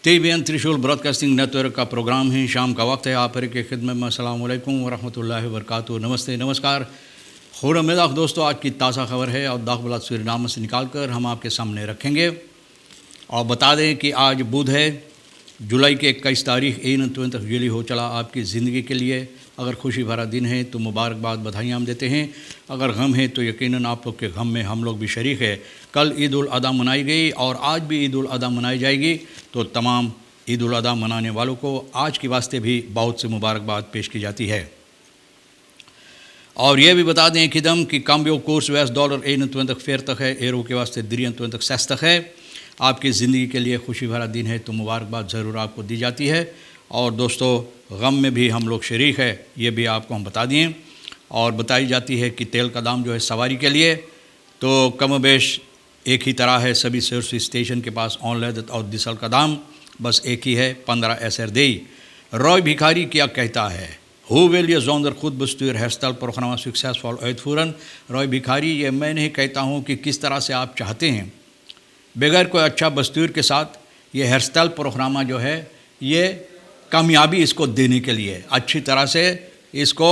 TBN त्रिशूल broadcasting network का programme है। शाम का वक्त है। आप की खिदमत में अस्सलाम वालेकुम व रहमतुल्लाहि व बरकातुहू। नमस्ते, नमस्कार, खुरमिदाख दोस्तों। आज की ताज़ा खबर है और दाखबलात सूरीनामा से निकाल कर हम आपके सामने रखेंगे और बता दें कि आज बुध है, जुलाई के 21 तारीख 21 जुलाई हो चला आपकी ज़िंदगी के लिए। अगर खुशी भरा दिन है तो मुबारकबाद, बधाइयाँ हम देते हैं। अगर गम है तो यकीनन आप लोग के गम में हम लोग भी शरीक है। कल ईद उल अदा मनाई गई और आज भी ईद उल अदा मनाई जाएगी, तो तमाम ईद उल अदा मनाने वालों को आज के वास्ते भी बहुत सी मुबारकबाद पेश की जाती है। और ये भी बता दें कि cambio koers $1 21.40 है, यूरो के वास्ते 23.60 है। आपकी ज़िंदगी के लिए खुशी भरा दिन है तो मुबारकबाद ज़रूर आपको दी जाती है। और दोस्तों, गम में भी हम लोग शरीक है, ये भी आपको हम बता दिए। और बताई जाती है कि तेल का दाम जो है सवारी के लिए तो कम बेश एक ही तरह है। सभी सर्विस स्टेशन के पास ऑनलाइन और डीजल का दाम बस एक ही है, 15 SR देई। रॉय भिखारी क्या कहता है? Hoe wil je zonder goed bestuur herstelprogramma succesvol uitvoeren? Roy भिखारी, ये मैं नहीं कहता हूँ कि किस तरह से आप चाहते हैं बगैर कोई अच्छा बस्तूर के साथ ये हेयरस्टाइल प्रोग्रामा जो है ये कामयाबी इसको देने के लिए, अच्छी तरह से इसको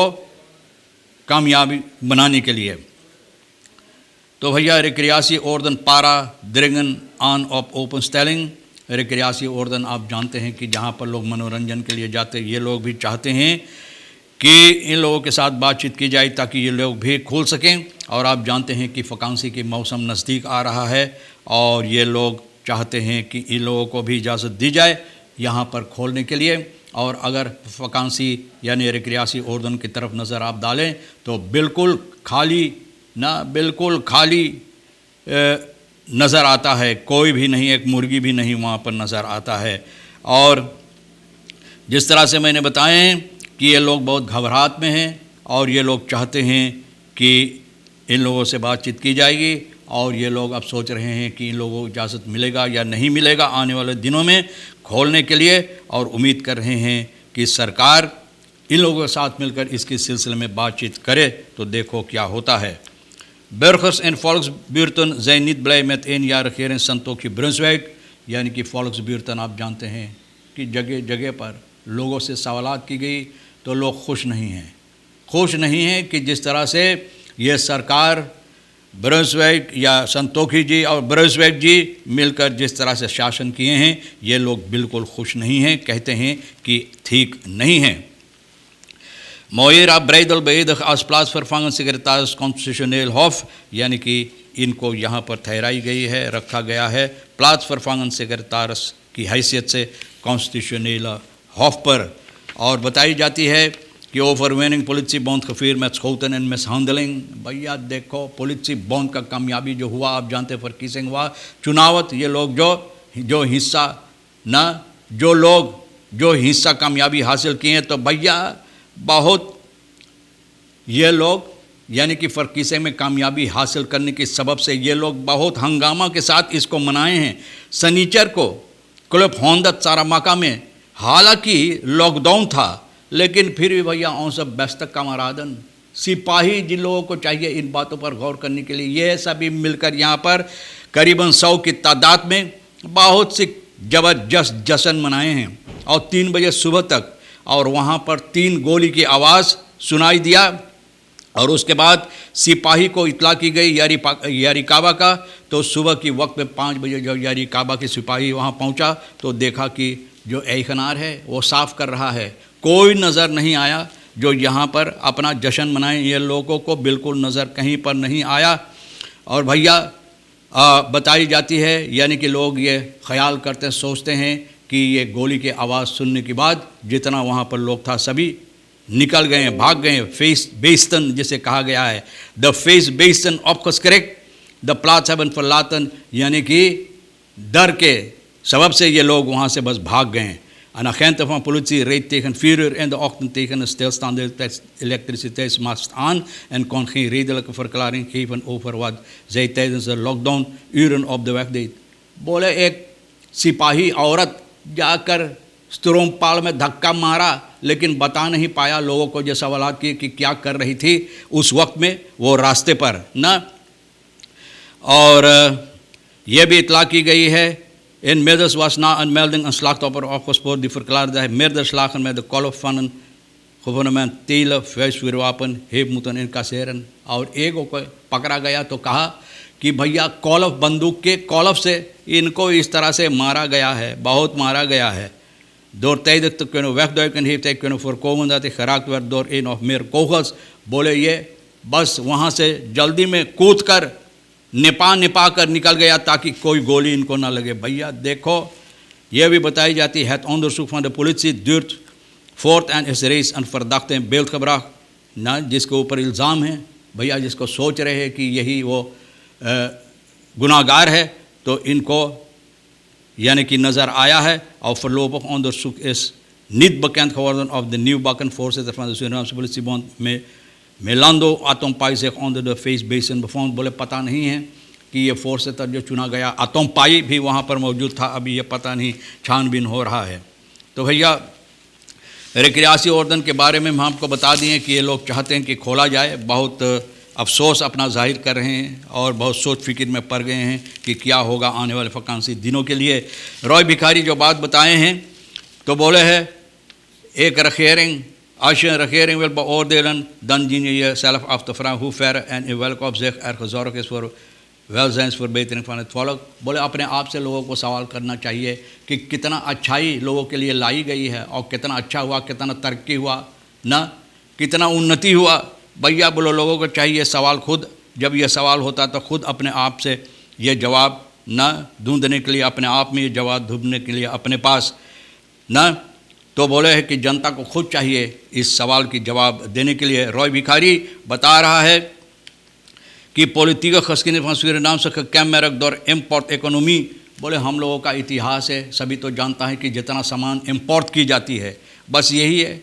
कामयाबी बनाने के लिए। तो भैया, रिक्रियासी ओर्दन पारा द्रिंगन ऑन ऑफ ओपन स्टेलिंग। रिक्रियासी ओर्दन आप जानते हैं कि जहाँ पर लोग मनोरंजन के लिए जाते हैं, ये लोग भी चाहते हैं कि इन लोगों के साथ बातचीत की जाए ताकि ये लोग भी खोल सकें। और आप जानते हैं कि वकांसी की मौसम नज़दीक आ रहा है और ये लोग चाहते हैं कि इन लोगों को भी इजाज़त दी जाए यहाँ पर खोलने के लिए। और अगर वकांसी यानी रिक्रियासी ओर्दन की तरफ नज़र आप डालें तो बिल्कुल खाली नज़र आता है, कोई भी नहीं, एक मुर्गी भी नहीं वहाँ पर नज़र आता है। और जिस तरह से मैंने बताएं कि ये लोग बहुत घबराहट में हैं और ये लोग चाहते हैं कि इन लोगों से बातचीत की जाएगी और ये लोग अब सोच रहे हैं कि इन लोगों को इजाज़त मिलेगा या नहीं मिलेगा आने वाले दिनों में खोलने के लिए। और उम्मीद कर रहे हैं कि सरकार इन लोगों के साथ मिलकर इसके सिलसिले में बातचीत करे तो देखो क्या होता है। Burgers en volksbuurten zijn niet blij met 1 jaar regering Santoki Brunswijk, यानी कि volksbuurten आप जानते हैं कि जगह जगह पर लोगों से सवालात की गई तो लोग खुश नहीं हैं कि जिस तरह से ये सरकार ब्रंसवेक या संतोखी जी और ब्रंसवेक जी मिलकर जिस तरह से शासन किए हैं, ये लोग बिल्कुल खुश नहीं हैं, कहते हैं कि ठीक नहीं हैं। Mooiera Breidel beëdigd als plaatsvervangend secretaris constitutioneel hof, यानी कि इनको यहाँ पर ठहराई गई है, रखा गया है plaatsvervangend secretaris की हैसियत से कॉन्स्टिट्यूशनल hof पर। और बताई जाती है कि overwinning politiebond gevierd met schoten en mishandeling। भैया देखो, politiebond का कामयाबी जो हुआ, आप जानते फर्कीसिंग हुआ चुनावत, ये लोग जो हिस्सा कामयाबी हासिल किए हैं, तो भैया बहुत ये लोग यानी कि फर्कीसे में कामयाबी हासिल करने के सबब से ये लोग बहुत हंगामा के साथ इसको मनाए हैं। सनीचर को क्लब होंदत सारामाका में हालांकि लॉकडाउन था, लेकिन फिर भी भैया औं सब बेस्तक का मरादन सिपाही जिन लोगों को चाहिए इन बातों पर गौर करने के लिए, ये सभी मिलकर यहाँ पर करीबन 100 की तादाद में बहुत सी ज़बरदस्त जश्न मनाए हैं। और 3 बजे सुबह तक और वहाँ पर 3 गोली की आवाज़ सुनाई दिया और उसके बाद सिपाही को इतला की गई यारिकाबा का। तो सुबह की वक्त में 5 बजे जब यारिकाबा के सिपाही वहाँ पहुँचा तो देखा कि जो एखनार है वो साफ़ कर रहा है, कोई नज़र नहीं आया जो यहाँ पर अपना जश्न मनाए, ये लोगों को बिल्कुल नज़र कहीं पर नहीं आया। और भैया बताई जाती है यानी कि लोग ये ख्याल करते सोचते हैं कि ये गोली की आवाज़ सुनने के बाद जितना वहाँ पर लोग था सभी निकल गए, भाग गए। फेस बेस्तन जिसे कहा गया है, द फेस बेस्तन ऑफकरेक्ट द प्लाट्स हैवन फॉरलातन, यानी कि डर के सबब से ये लोग वहाँ से बस भाग गए। Een agent van politie reed tegen 4 uur in de ochtend tegen een stilstaande elektriciteitsmast aan en kon geen redelijke verklaring geven over wat zij tijdens de lockdown uren op de weg deed। बोले एक सिपाही औरत जाकर स्ट्रोमपाल में धक्का मारा, लेकिन बता नहीं पाया लोगों को जो सवालात किए कि क्या कर रही थी उस वक्त में वो रास्ते पर ना। और ये भी इतला की गई है Inmiddels was na een melding een slachtoffer opgespoord die verklaarde dat hij meerdere slagen met de kolf van een gouvernementele vuistvuurwapen heeft moeten incasseren. और एक को पकड़ा गया तो कहा कि भैया कॉलफ बंदूक के कॉलफ से इनको इस तरह से मारा गया है, बहुत मारा gaya है. Door tijdig te kunnen wegduiken heeft hij kunnen voorkomen dat hij geraakt werd door één of meer kogels. बोले ये बस वहाँ से जल्दी में कूद कर निपा कर निकल गया ताकि कोई गोली इनको ना लगे. भैया देखो, ये भी बताई जाती है het onderzoek van de politie duurt voort en is reeds een verdachte in beeld gebracht, ना जिसके ऊपर इल्ज़ाम है. भैया जिसको सोच रहे हैं कि यही वो गुनाहगार है, तो इनको यानी कि नज़र आया है. और voorlopig onderzoek is niet bekend geworden of de nieuwbakken voorzitter van de Surinaamse politiebond Melando Atompai zich onder de face basin bevond. बोले पता नहीं है कि ये फोर्सिटर जो चुना गया अतोम्पाई भी वहाँ पर मौजूद था. अभी ये पता नहीं, छानबीन हो रहा है. तो भैया रियासी ऑर्डन के बारे में हम आपको बता दिए कि ये लोग चाहते हैं कि खोला जाए. बहुत अफसोस अपना जाहिर कर रहे हैं और बहुत सोच फिक्र में पड़ गए हैं कि क्या होगा आने वाले वकांसी दिनों के लिए. रॉय भिखारी जो बात बताए हैं तो बोले है एक regering, als je een regering wil beoordelen, dan dien je jezelf af te vragen hoe ver en in welk opzicht er gezorgd is voor welzijnsverbetering van het volk. बोले अपने आप से लोगों को सवाल करना चाहिए कि कितना अच्छाई लोगों के लिए लाई गई है और कितना अच्छा हुआ, कितना तरक्की हुआ, ना कितना उन्नति हुआ. भैया बोलो लोगों को चाहिए सवाल खुद, जब ये सवाल होता तो खुद अपने आप से ये जवाब ना ढूंढने के लिए, अपने आप में ये जवाब ढूंढने के लिए अपने पास ना. तो बोले है कि जनता को खुद चाहिए इस सवाल की जवाब देने के लिए. रॉय भिखारी बता रहा है कि politieke geschiedenis van Suriname से kenmerk door import economie. बोले हम लोगों का इतिहास है, सभी तो जानता है कि जितना सामान इंपोर्ट की जाती है बस यही है.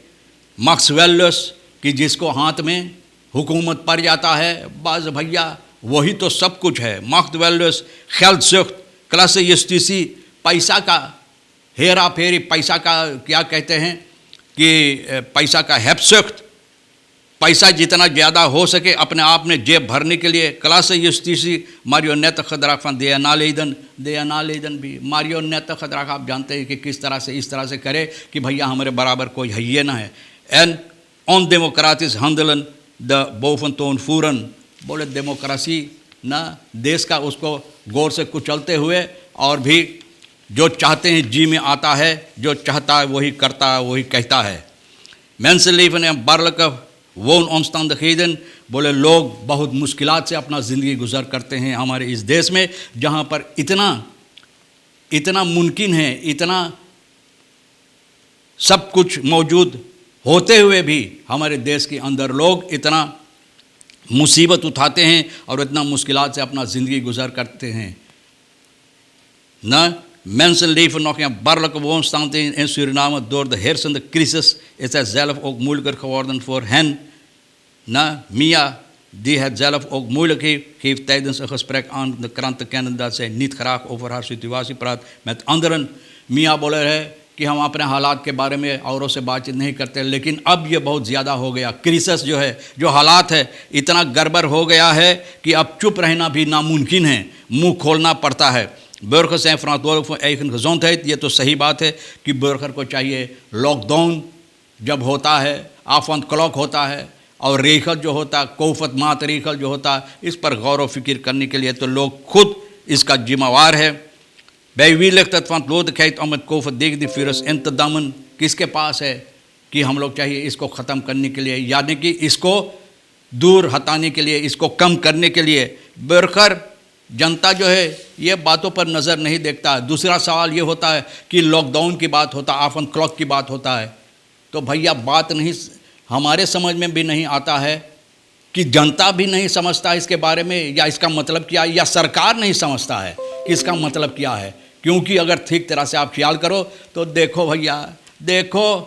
Max Wellers कि जिसको हाथ में हुकूमत पड़ जाता है, बस भैया वही तो सब कुछ है. Max Wellers geldzucht, klassenjustitie, पैसा का हेरा फेरी, पैसा का क्या कहते हैं कि पैसा का hebzucht, पैसा जितना ज़्यादा हो सके अपने आप में जेब भरने के लिए. klassenjustitie, marionettengedrag van DNA Leiden भी marionettengedrag आप जानते हैं कि किस तरह से इस तरह से करे कि भैया हमारे बराबर कोई है ये ना है. En ondemocratisch handelen, de boventoon voeren. बोले डेमोक्रेसी ना देश का उसको गौर से कुचलते हुए और भी जो चाहते हैं जी में आता है, जो चाहता है वही करता है, वही कहता है. mensen leven in barlijke woonomstandigheden. बोले लोग बहुत मुश्किलात से अपना ज़िंदगी गुजर करते हैं हमारे इस देश में, जहाँ पर इतना मुमकिन है, इतना सब कुछ मौजूद होते हुए भी हमारे देश के अंदर लोग इतना मुसीबत उठाते हैं और इतना मुश्किलात से अपना ज़िंदगी गुजर करते हैं ना. Mensen leven nog in barlijke woonstandigheden in Suriname. Door de heersende crisis is het zelf ook moeilijker geworden voor hen. Na Mia, die het zelf ook moeilijk heeft, geeft tijdens een gesprek aan de krant te kennen dat zij niet graag over haar situatie praat met anderen. Mia बोले है कि हम अपने हालात के बारे में औरों से बातचीत नहीं करते, लेकिन अब ये बहुत ज़्यादा हो गया. क्रिसिस जो है, जो हालात है, इतना गड़बड़ हो गया है कि अब चुप रहना भी नामुमकिन है, मुंह खोलना पड़ता है. burgers zijn verantwoordelijk voor eigen gezondheid. ये तो सही बात है कि burger को चाहिए. लॉकडाउन जब होता है, आफंत क्लॉक होता है और रेखल जो होता है, कोफत मात रेखल जो होता है, इस पर गौर व फिक्र करने के लिए तो लोग खुद इसका जिम्मेवार है. Bij wie ligt het verantwoordelijkheid om het COVID-19 in te dammen? किसके पास है कि हम लोग चाहिए इसको ख़त्म करने के लिए, यानी कि इसको दूर हटाने के लिए, इसको कम करने के लिए. burger जनता जो है ये बातों पर नज़र नहीं देखता है. दूसरा सवाल ये होता है कि लॉकडाउन की बात होता है, आफन क्लॉक की बात होता है, तो भैया बात नहीं हमारे समझ में भी नहीं आता है कि जनता भी नहीं समझता इसके बारे में, या इसका मतलब क्या है, या सरकार नहीं समझता है कि इसका मतलब क्या है. क्योंकि अगर ठीक तरह से आप ख्याल करो तो देखो भैया, देखो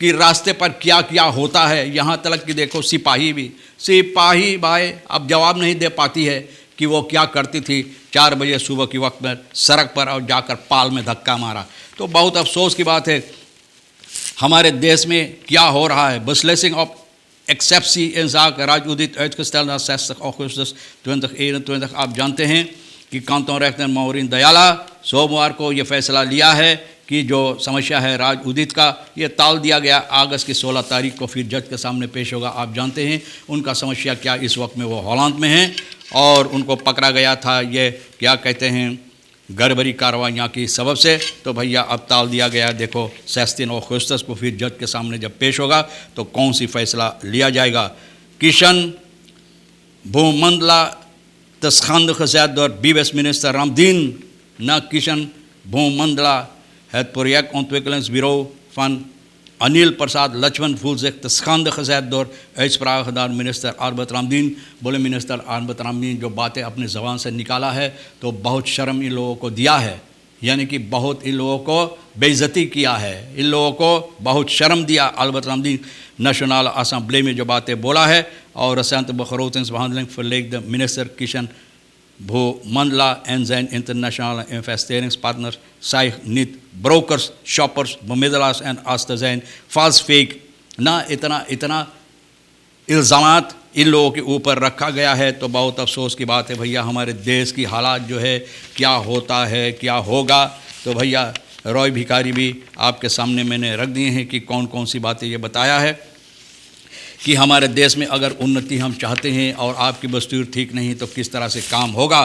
कि रास्ते पर क्या क्या होता है. यहाँ तक कि देखो सिपाही भाई अब जवाब नहीं दे पाती है कि वो क्या करती थी 4 बजे सुबह के वक्त में सड़क पर और जाकर पाल में धक्का मारा. तो बहुत अफसोस की बात है हमारे देश में क्या हो रहा है. Beslissing op exceptie in zaken Raj Udit uitgesteld naar 60 augustus 2021. आप जानते हैं कि कांतों रहतन मोहरिन दयाला सोमवार को ये फैसला लिया है कि जो समस्या है राज उदित का ये टाल दिया गया। अगस्त की 16 तारीख को फिर जज के सामने पेश होगा। आप जानते हैं उनका समस्या क्या, इस वक्त में वो हॉलैंड में हैं और उनको पकड़ा गया था ये क्या कहते हैं गड़बड़ी कार्रवाइयाँ की सबब से। तो भैया अब टाल दिया गया। देखो 16 अगस्त को फिर जज के सामने जब पेश होगा तो कौन सी फैसला लिया जाएगा। किशन भूमंडला तस्खांद खजाद और बीवेस मिनिस्टर रामदीन न Kishan भूमंडला het projectontwikkelingsbureau van Anil Prasad Lachman voelt zich te schande gezet door uitspraken gedaan minister Arbet Ramdeen। बोले मिनिस्टर आरबत रामदीन जो बातें अपने ज़बान से निकाला है तो बहुत शर्म इन लोगों को दिया है, यानी कि बहुत इन लोगों को बेइज्जती किया है, इन लोगों को बहुत शर्म दिया। आरबत रामदीन नेशनल असेंबली में जो बातें बोला है और recente begrotingsbehandeling verleek de minister Kishan Bhumandla en zijn internationale investeringspartners zich niet brokers, shoppers, bemiddelaars en als te zijn vals fake ना इतना इल्ज़ामात इन लोगों के ऊपर रखा गया है। तो बहुत अफसोस की बात है भैया, हमारे देश की हालात जो है क्या होता है क्या होगा। तो भैया रॉय भिखारी भी आपके सामने मैंने रख दिए हैं कि कौन कौन सी बातें ये बताया है कि हमारे देश में अगर उन्नति हम चाहते हैं और आपकी दस्तूर ठीक नहीं तो किस तरह से काम होगा।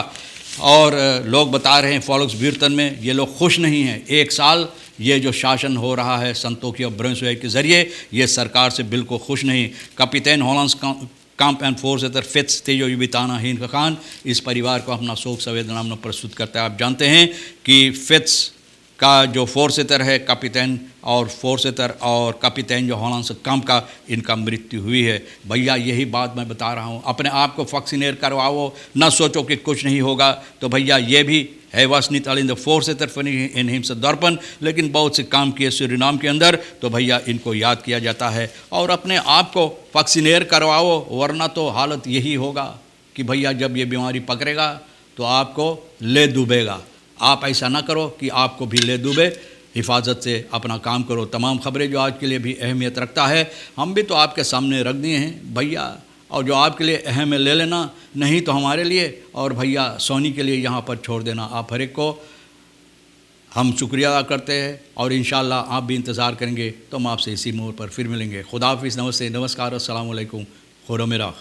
और लोग बता रहे हैं फॉलोक्स ब्यूर्टन में ये लोग खुश नहीं हैं। 1 साल ये जो शासन हो रहा है संतोखी और ब्रंसवेग के ज़रिए ये सरकार से बिल्कुल खुश नहीं। कपितान हॉलैंड्स कैंप एंड फोर्सेटर फिट्स तेजो युबिताना हिंद खान इस परिवार को अपना शोक संवेदना प्रस्तुत करता है। आप जानते हैं कि फिट्स का जो फोर्सेटर है कपितान और फोर्सेटर और कपितान जो हॉलैंड्स कैंप का इनका मृत्यु हुई है। भैया यही बात मैं बता रहा हूँ, अपने आप को वैक्सीनेट करवाओ, ना सोचो कि कुछ नहीं होगा। तो भैया ये भी है वास नहीं तालिंद फोर्सेटर फनी इन हिम्स दर्पण, लेकिन बहुत से काम किए सूरीनाम के अंदर तो भैया इनको याद किया जाता है। और अपने आप को वैक्सीनेट करवाओ, वरना तो हालत यही होगा कि भैया जब ये बीमारी पकड़ेगा तो आपको ले डूबेगा। आप ऐसा ना करो कि आपको भी ले डूबे, हिफाजत से अपना काम करो। तमाम खबरें जो आज के लिए भी अहमियत रखता है हम भी तो आपके सामने रख दिए हैं भैया, और जो आपके लिए अहम है ले लेना, नहीं तो हमारे लिए और भैया सोनी के लिए यहाँ पर छोड़ देना। आप हर एक को हम शुक्रिया अदा करते हैं और इंशाअल्लाह आप भी इंतज़ार करेंगे तो हम आपसे इसी मोड़ पर फिर मिलेंगे। खुदा हाफिज़, नमस्ते, नमस्कार, अस्सलाम वालेकुम, खुदा मेरा।